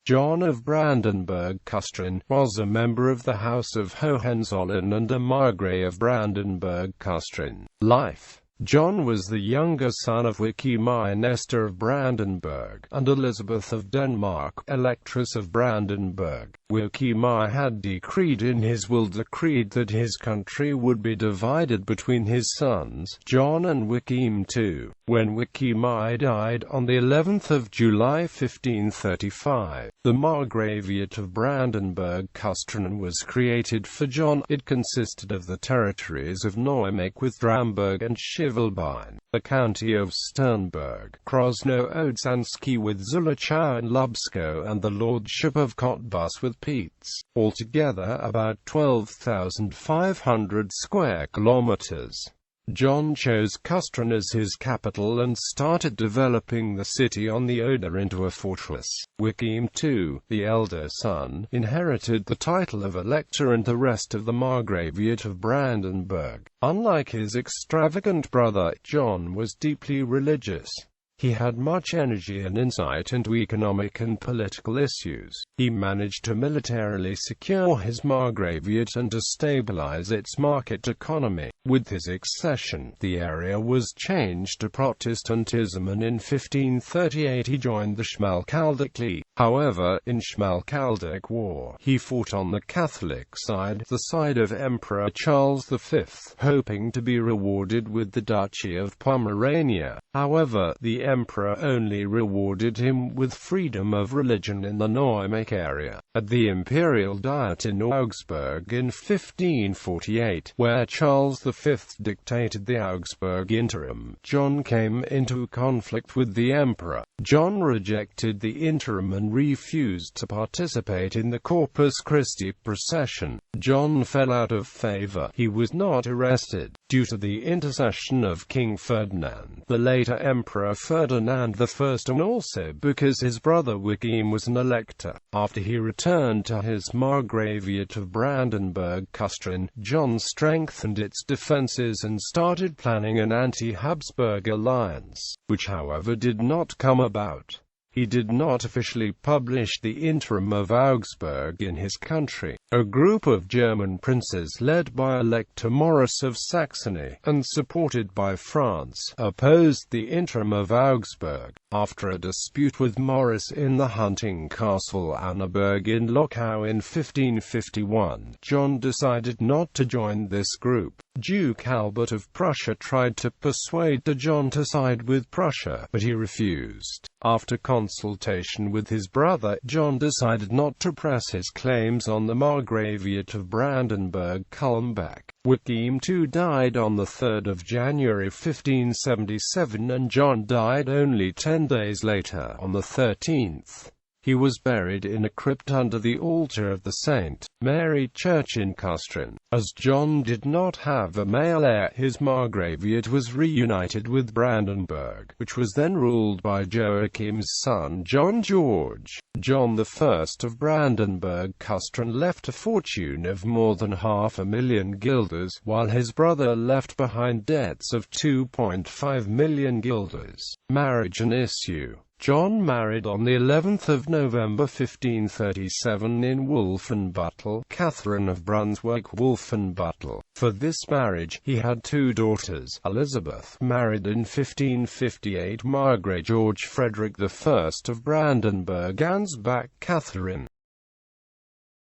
John of Brandenburg-Küstrin was a member of the House of Hohenzollern and a Margrave of Brandenburg-Küstrin. Life: John was the younger son of Wikimedia Esther of Brandenburg, and Elizabeth of Denmark, Electress of Brandenburg. Wikimedia had decreed in his will that his country would be divided between his sons, John and William II. When Wikimedia died on the 11th of July 1535, the Margraviate of Brandenburg-Küstrin was created for John. It consisted of the territories of Neumark with Dramberg and Schivelbein, the county of Sternberg, Krosno-Odrzański with Zulachow and Lubsko, and the lordship of Cottbus with Pietz. Altogether about 12,500 square kilometers. John chose Küstrin as his capital and started developing the city on the Oder into a fortress. William II, the elder son, inherited the title of Elector and the rest of the Margraviate of Brandenburg. Unlike his extravagant brother, John was deeply religious. He had much energy and insight into economic and political issues. He managed to militarily secure his Margraviate and to stabilize its market economy. With his accession, the area was changed to Protestantism, and in 1538 he joined the Schmalkaldic League. However, in Schmalkaldic War, he fought on the Catholic side, the side of Emperor Charles V, hoping to be rewarded with the Duchy of Pomerania. However, the emperor only rewarded him with freedom of religion in the Neumark area. At the Imperial Diet in Augsburg in 1548, where Charles V dictated the Augsburg Interim, John came into conflict with the emperor. John rejected the interim and refused to participate in the Corpus Christi procession. John fell out of favor. He was not arrested, due to the intercession of King Ferdinand, the later Emperor Ferdinand I, and also because his brother William was an elector. After he returned to his Margraviate of Brandenburg-Küstrin, John strengthened its defenses and started planning an anti-Habsburg alliance, which however did not come about. He did not officially publish the Interim of Augsburg in his country. A group of German princes led by Elector Maurice of Saxony, and supported by France, opposed the Interim of Augsburg. After a dispute with Maurice in the hunting castle Annaberg in Lochau in 1551, John decided not to join this group. Duke Albert of Prussia tried to persuade John to side with Prussia, but he refused. After consultation with his brother, John decided not to press his claims on the Margraviate of Brandenburg-Kulmbach. William II died on the 3rd of January 1577, and John died only 10 days later, on the 13th. He was buried in a crypt under the altar of the St. Mary Church in Küstrin. As John did not have a male heir, his Margraviate was reunited with Brandenburg, which was then ruled by Joachim's son John George. John I of Brandenburg-Küstrin left a fortune of more than 500,000 guilders, while his brother left behind debts of 2.5 million guilders. Marriage and issue. John married on the 11th of November 1537 in Wolfenbüttel, Catherine of Brunswick-Wolfenbüttel. For this marriage, he had 2 daughters. Elizabeth married in 1558 Margrave George Frederick I of Brandenburg-Ansbach. Catherine